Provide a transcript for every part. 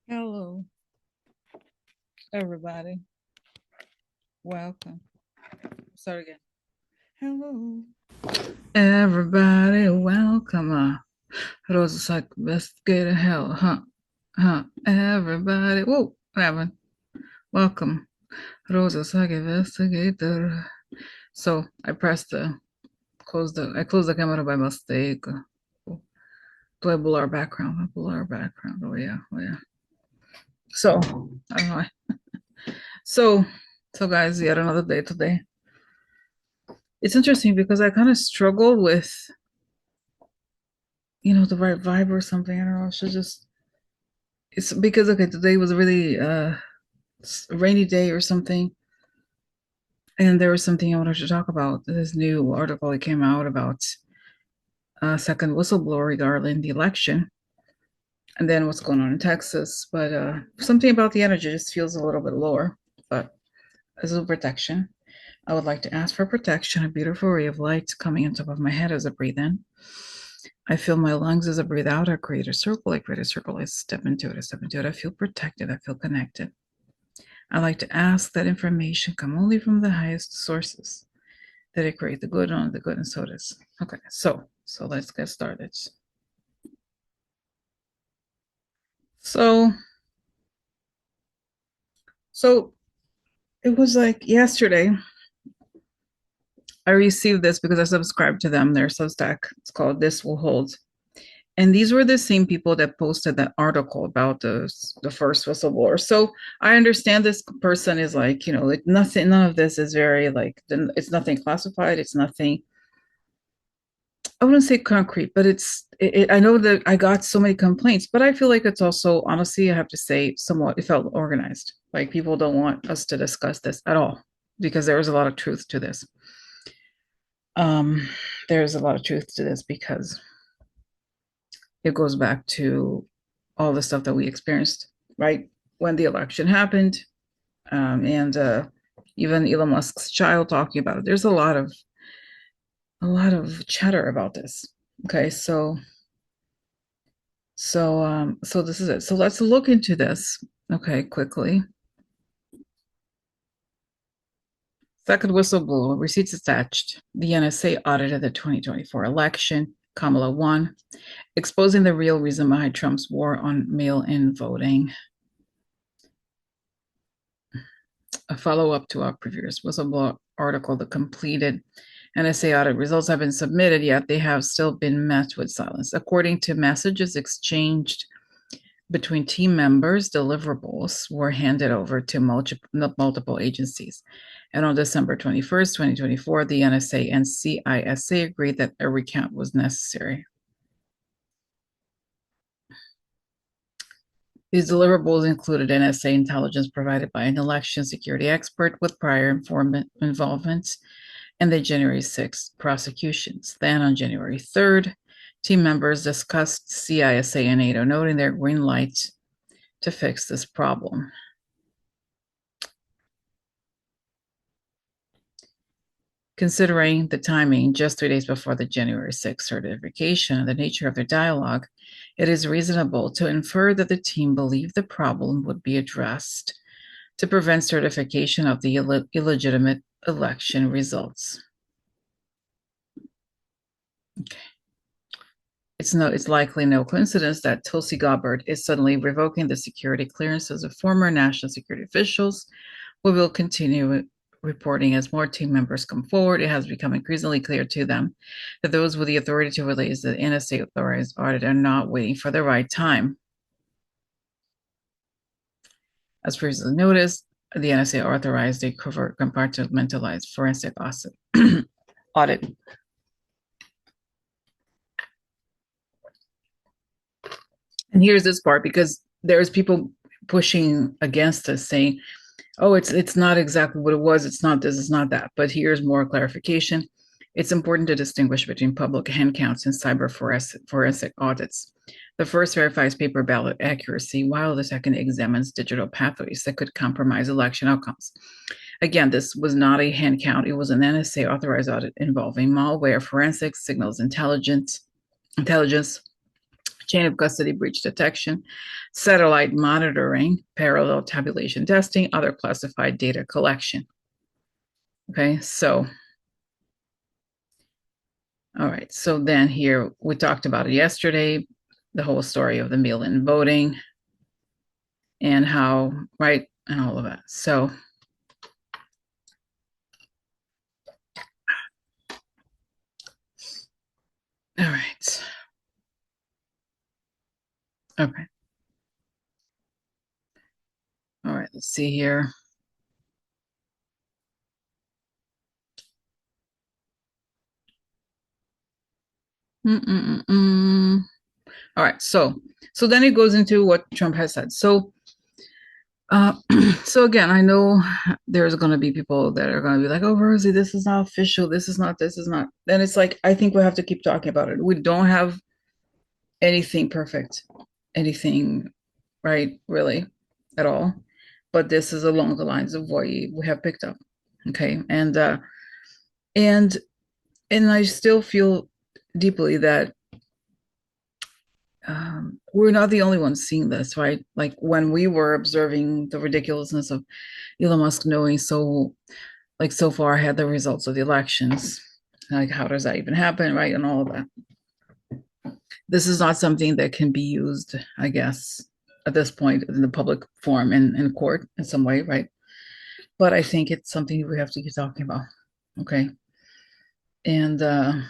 Hello, everybody. Welcome. Start again. Hello, everybody. Welcome. Rosa's like, let's get to hell, huh? Huh? Everybody. Whoa, what happened? Welcome. Rosa's like, investigator. So I pressed I closed the camera by mistake. Do I blur background? I blur background. Oh yeah, oh yeah. So I don't know. So, so guys, yet another day today. It's interesting because I kind of struggled with, the right vibe or something. I don't know. It's because, okay, today was a really rainy day or something. And there was something I wanted to talk about. This new article that came out about second whistleblower regarding the election and then what's going on in Texas. But something about the energy just feels a little bit lower. But as a protection, I would like to ask for protection. A beautiful ray of light coming on top of my head as I breathe in. I feel my lungs as I breathe out. I create a circle. I create a circle. I step into it. I step into it. I feel protected. I feel connected. I like to ask that information come only from the highest sources. That I create the good on the good, and so it is. Okay, so let's get started. So so it was like yesterday. I received this because I subscribed to them. Their Substack. It's called This Will Hold. And these were the same people that posted that article about the first whistleblower. So I understand this person is like, like nothing, none of this is very like, it's nothing classified. It's nothing, I wouldn't say concrete, but I know that I got so many complaints, but I feel like it's also, honestly, I have to say, somewhat, it felt organized. Like people don't want us to discuss this at all because there is a lot of truth to this. Um, there's a lot of truth to this because it goes back to all the stuff that we experienced right when the election happened, and even Elon Musk's child talking about it. There's a lot of chatter about this. Okay, so this is it. So let's look into this. Okay, quickly. Second whistleblower, receipts attached. The NSA audited the 2024 election. Kamala won, exposing the real reason behind Trump's war on mail-in voting. A follow-up to our previous whistleblower article, the completed NSA audit results have been submitted, yet they have still been met with silence. According to messages exchanged between team members, deliverables were handed over to multiple agencies. And on December 21st, 2024, the NSA and CISA agreed that a recount was necessary. These deliverables included NSA intelligence provided by an election security expert with prior involvement in the January 6th prosecutions. Then on January 3rd, team members discussed CISA and NATO, noting their green light to fix this problem. Considering the timing just 3 days before the January 6th certification and the nature of their dialogue, it is reasonable to infer that the team believed the problem would be addressed to prevent certification of the illegitimate election results. Okay. It's likely no coincidence that Tulsi Gabbard is suddenly revoking the security clearances of former national security officials. We will continue reporting as more team members come forward. It has become increasingly clear to them that those with the authority to release the NSA authorized audit are not waiting for the right time. As previously noticed, the NSA authorized a covert compartmentalized forensic audit. And here's this part because there's people pushing against us saying, oh, it's not exactly what it was. It's not this, it's not that. But here's more clarification. It's important to distinguish between public hand counts and cyber forensic audits. The first verifies paper ballot accuracy, while the second examines digital pathways that could compromise election outcomes. Again, this was not a hand count. It was an NSA authorized audit involving malware, forensics, signals intelligence, chain of custody breach detection, satellite monitoring, parallel tabulation testing, other classified data collection. Okay, so, all right, so then here we talked about it yesterday, the whole story of the mail-in voting and how, right, and all of that. So, all right, okay, all right, let's see here. Mm-mm-mm-mm. All right, so then it goes into what Trump has said. Uh, so again, I know there's going to be people that are going to be like, "Oh, Rosie, this is not official. This is not. This is not." Then it's like I think we have to keep talking about it. We don't have anything perfect, anything right, really, at all. But this is along the lines of what we have picked up. Okay, and and I still feel deeply that we're not the only ones seeing this, right? Like when we were observing the ridiculousness of Elon Musk knowing so far ahead the results of the elections, like how does that even happen, right? And all of that. This is not something that can be used, I guess, at this point in the public forum in court in some way, right? But I think it's something we have to keep talking about. Okay. And and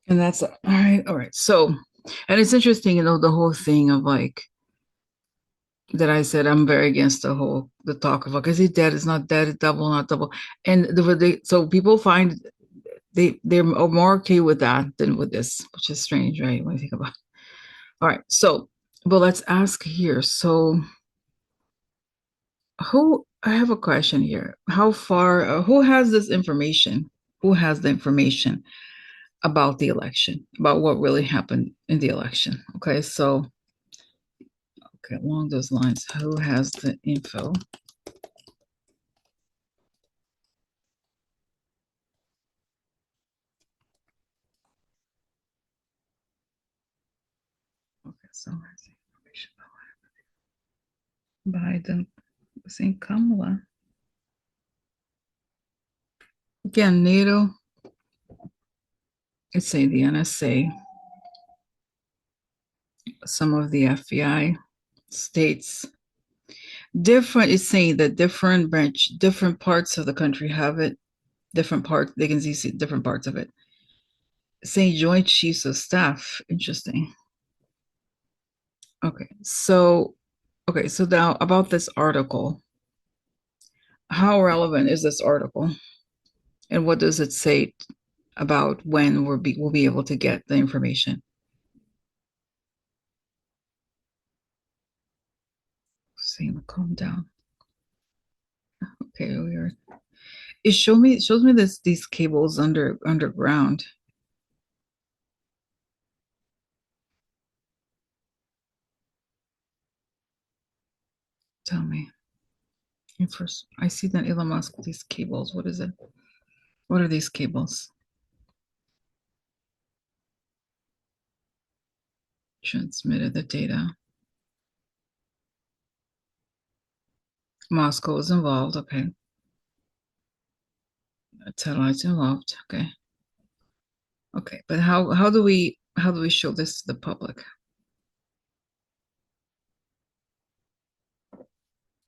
that's all right. All right. So, and it's interesting, the whole thing of like that I said I'm very against the talk of like, is he dead? It's not dead. It's double, not double. And so people find they're more okay with that than with this, which is strange, right? When you think about it. All right. So, but let's ask here. So, who I have a question here. How far? Who has this information? Who has the information about the election? About what really happened in the election? Okay. So, okay, along those lines, who has the info? Okay. So, has the information Biden, St. Kamala. Again, NATO, let's say the NSA, some of the FBI, states, different, it's saying that different parts of the country have it, different parts, they can see different parts of it. Saying Joint Chiefs of Staff, interesting. Okay, so now about this article, how relevant is this article? And what does it say about when we'll be able to get the information? Saying calm down. Okay, we are. It shows me these cables underground. Tell me. First, I see that Elon Musk, these cables. What is it? What are these cables? Transmitted the data. Moscow is involved. Okay. Satellites involved. Okay. Okay. But how do we show this to the public?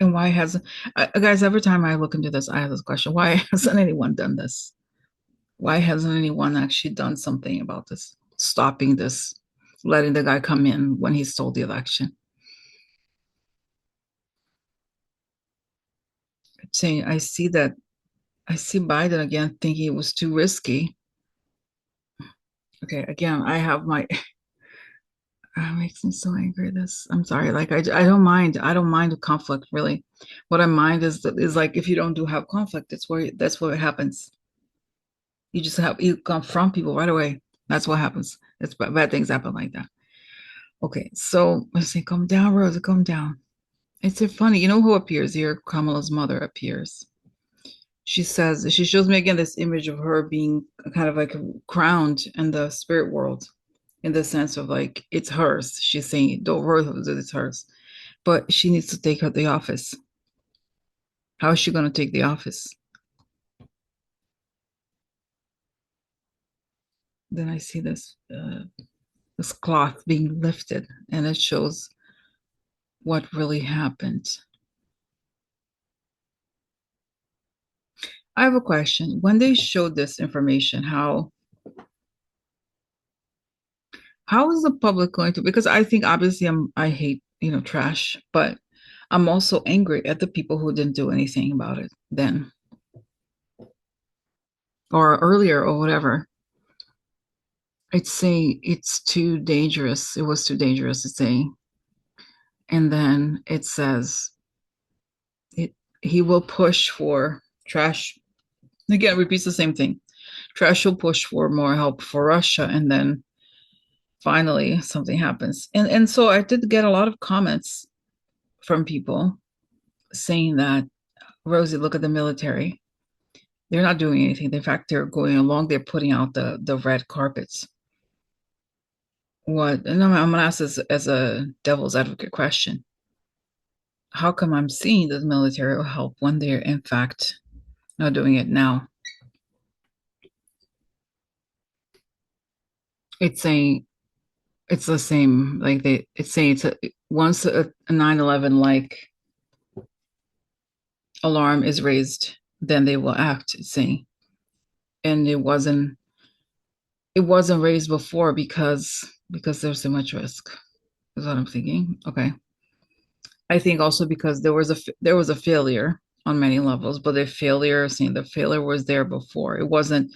And why hasn't guys, every time I look into this, I have this question. Why hasn't anyone done this? Why hasn't anyone actually done something about this? Stopping this, letting the guy come in when he stole the election. Saying I see Biden again thinking it was too risky. Okay, again, I have my makes me so angry. This, I'm sorry. Like I don't mind. I don't mind conflict really. What I mind is like if you don't do have conflict, that's where it happens. You confront people right away. That's what happens. It's bad things happen like that. Okay, so let's say, calm down, Rosa, calm down. It's so funny. You know who appears here? Kamala's mother appears. She shows me again this image of her being kind of like crowned in the spirit world. in the sense of like it's hers. She's saying don't worry, it's hers, but she needs to take her the office. How is she going to take the office? Then I see this cloth being lifted, and it shows what really happened. I have a question. When they showed this information, how is the public going to? Because I think obviously I hate trash, but I'm also angry at the people who didn't do anything about it then or earlier or whatever. It's saying it's too dangerous. It was too dangerous, it's saying. And then it says it he will push for trash. Again, repeats the same thing. Trash will push for more help for Russia, and then finally something happens. And so I did get a lot of comments from people saying that, Rosie, look at the military. They're not doing anything. In fact, they're going along, they're putting out the red carpets. What, and I'm gonna ask this as a devil's advocate question. How come I'm seeing that the military will help when they're in fact not doing it now? It's saying it's the same, like it's saying once a 9/11 like alarm is raised, then they will act, it's saying. And it wasn't raised before because there's so much risk, is what I'm thinking. Okay. I think also because there was a failure on many levels, but the failure was there before. It wasn't.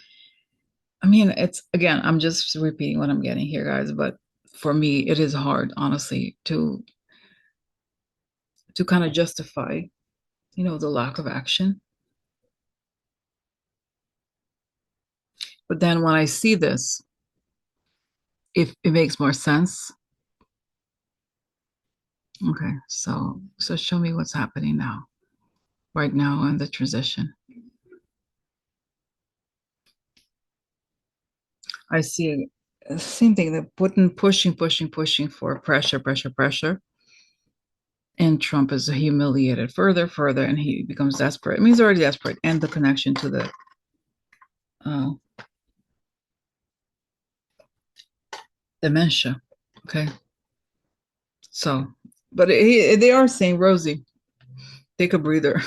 I mean, it's again. I'm just repeating what I'm getting here, guys. But for me, it is hard, honestly, to kind of justify, the lack of action. But then when I see this, if it makes more sense. Okay, so show me what's happening now, right now in the transition. I see same thing. They're pushing for pressure, pressure, pressure. And Trump is humiliated further, and he becomes desperate. I mean, he's already desperate, and the connection to the uh, dementia. Okay, so, but they are saying, Rosie, take a breather.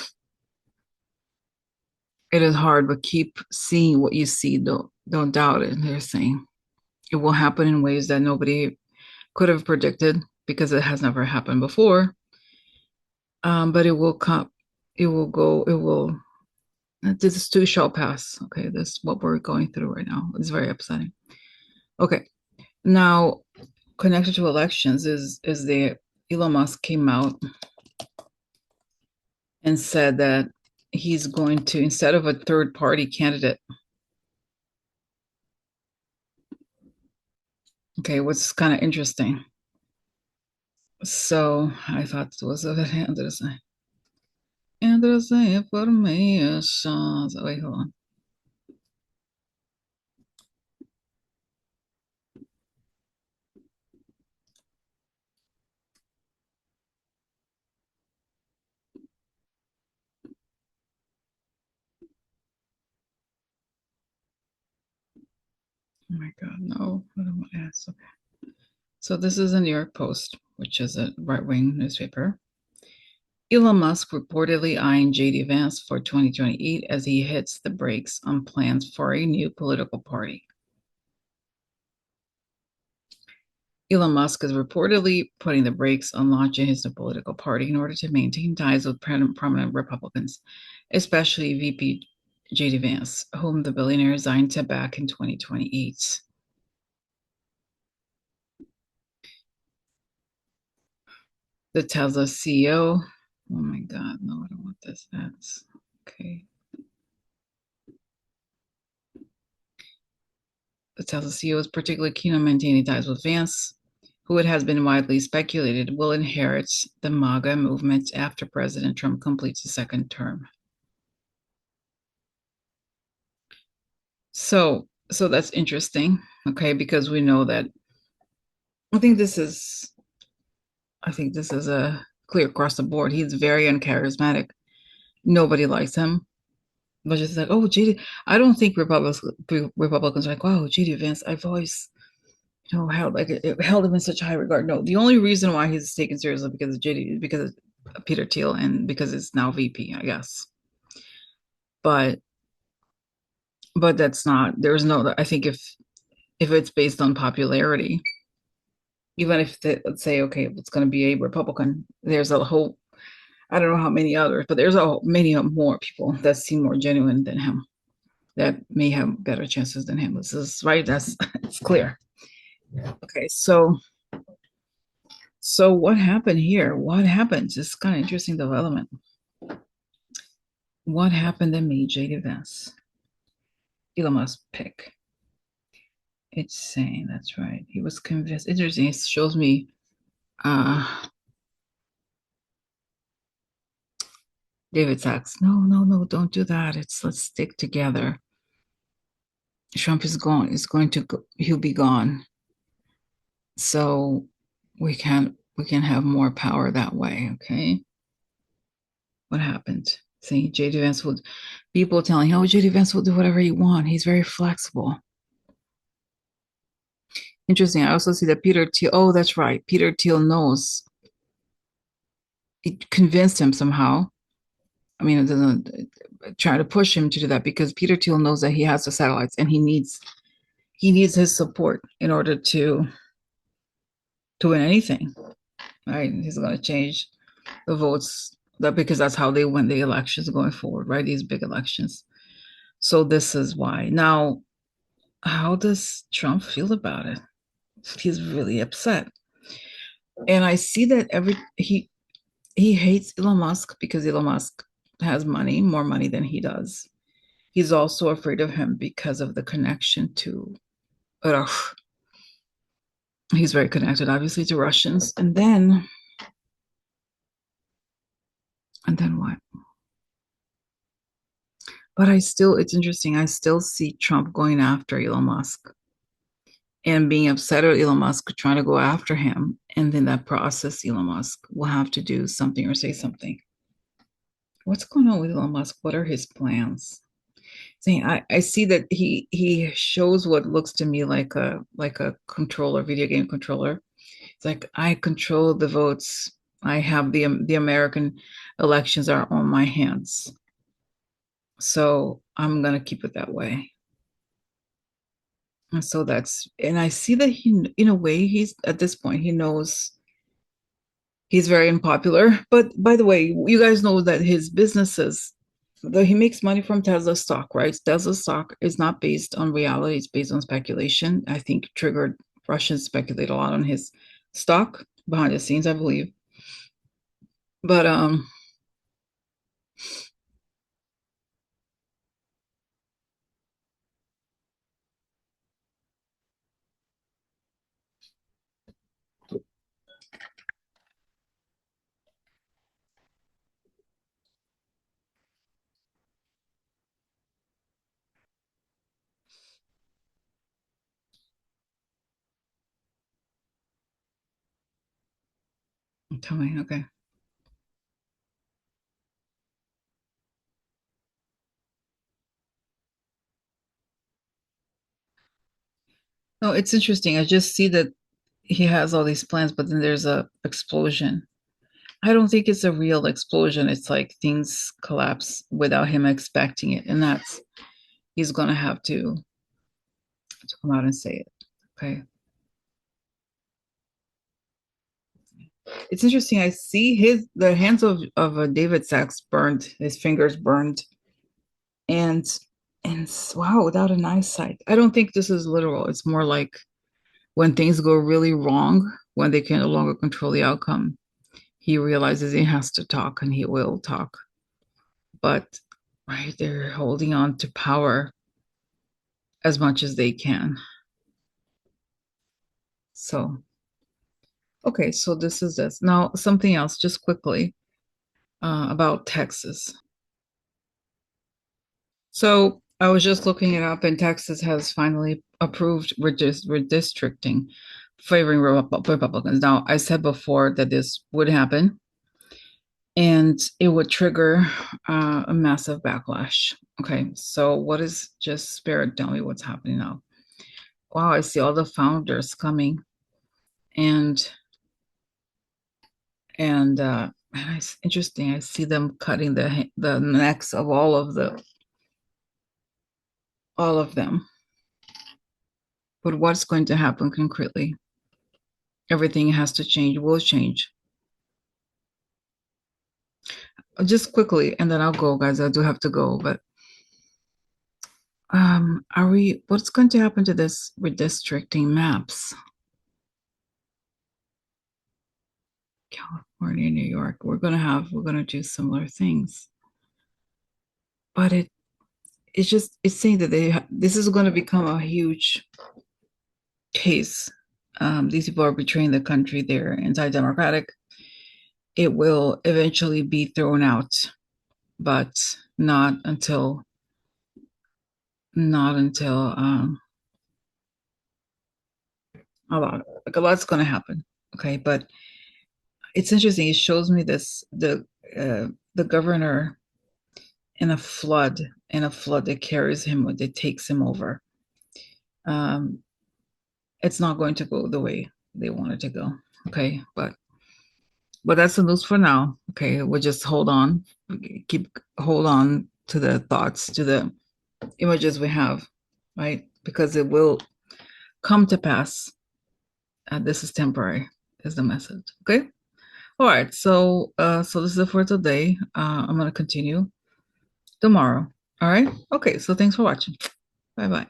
It is hard, but keep seeing what you see. Don't doubt it. They're saying it will happen in ways that nobody could have predicted because it has never happened before. But it will come. It will go. It will. This too shall pass. Okay, this is what we're going through right now. It's very upsetting. Okay, now connected to elections is the Elon Musk came out and said that he's going to, instead of a third party candidate. Okay, what's kind of interesting. So I thought it was a very interesting information. So wait, hold on. Oh my God, no. What am I at? Okay. So this is a New York Post, which is a right-wing newspaper. Elon Musk reportedly eyeing JD Vance for 2028 as he hits the brakes on plans for a new political party. Elon Musk is reportedly putting the brakes on launching his new political party in order to maintain ties with prominent Republicans, especially VP JD Vance, whom the billionaire signed to back in 2028. The Tesla CEO. Oh my God, no, I don't want this. That's okay. The Tesla CEO is particularly keen on maintaining ties with Vance, who it has been widely speculated will inherit the MAGA movement after President Trump completes his second term. So that's interesting, okay, because we know that I think this is I think this is a clear across the board. He's very uncharismatic. Nobody likes him. But just like, oh, JD, I don't think Republicans are like, wow, JD Vance. I've always, held like it held him in such high regard. No, the only reason why he's taken seriously because of JD is because of Peter Thiel and because it's now VP, I guess. But that's not. There's no. I think if it's based on popularity, even if let's say okay, it's going to be a Republican, there's a whole I don't know how many others, but there's a many more people that seem more genuine than him that may have better chances than him. This is right. That's it's clear. Okay, so what happened here? What happened? It's kind of interesting development. What happened that made JD Vance Elon Musk pick? It's saying that's right. He was convinced. Interesting. It shows me uh David Sachs. No, no, no, don't do that. Let's stick together. Trump is gone. Is going to go, he'll be gone. So we can have more power that way. Okay. What happened? Saying JD Vance will people telling, oh, JD Vance will do whatever he wants. He's very flexible. Interesting. I also see that Peter Thiel. Oh, that's right. Peter Thiel knows. It convinced him somehow. I mean, it doesn't try to push him to do that because Peter Thiel knows that he has the satellites and he needs his support in order to win anything. Right? He's going to change the votes that because that's how they win the elections going forward. Right? These big elections. So this is why. Now, how does Trump feel about it? He's really upset, and I see that he hates Elon Musk because Elon Musk has money, more money than he does. He's also afraid of him because of the connection to. He's very connected, obviously, to Russians, and then what? But it's interesting. I still see Trump going after Elon Musk and being upset at Elon Musk trying to go after him. And in that process, Elon Musk will have to do something or say something. What's going on with Elon Musk? What are his plans? See, I see that he shows what looks to me like a controller, video game controller. It's like I control the votes. I have the American elections are on my hands. So I'm gonna keep it that way. And so and I see that he, in a way, he's at this point, he knows he's very unpopular. But by the way, you guys know that his businesses, though he makes money from Tesla stock, right? Tesla stock is not based on reality, it's based on speculation. I think triggered Russians speculate a lot on his stock behind the scenes, I believe. But tell me, okay. No, it's interesting. I just see that he has all these plans, but then there's a explosion. I don't think it's a real explosion. It's like things collapse without him expecting it. And that's he's gonna have to come out and say it. Okay. It's interesting. I see the hands of David Sachs burned, his fingers burned, and wow, without an eyesight. I don't think this is literal. It's more like when things go really wrong, when they can no longer control the outcome, he realizes he has to talk and he will talk. But right, they're holding on to power as much as they can. So okay, so this is this. Now something else, just quickly, about Texas. So I was just looking it up, and Texas has finally approved redistricting favoring Republicans. Now, I said before that this would happen and it would trigger a massive backlash. Okay, so what is just Spirit? Tell me what's happening now. Wow, I see all the founders coming, and and it's interesting. I see them cutting the necks of all of them. But what's going to happen concretely? Everything has to change. Will change. Just quickly, and then I'll go, guys. I do have to go, but are we? What's going to happen to this redistricting maps? California, New York. We're gonna do similar things, but it's saying that this is going to become a huge case. These people are betraying the country. They're anti-democratic. It will eventually be thrown out, but not until not until a lot's going to happen. Okay, but it's interesting. It shows me the governor in a flood that carries him, that takes him over. Um, it's not going to go the way they want it to go. Okay, but that's the news for now. Okay, we'll just hold on to the thoughts, to the images we have, right? Because it will come to pass. This is temporary, is the message. Okay. All right. So this is it for today. I'm gonna continue tomorrow. All right. Okay. So thanks for watching. Bye bye.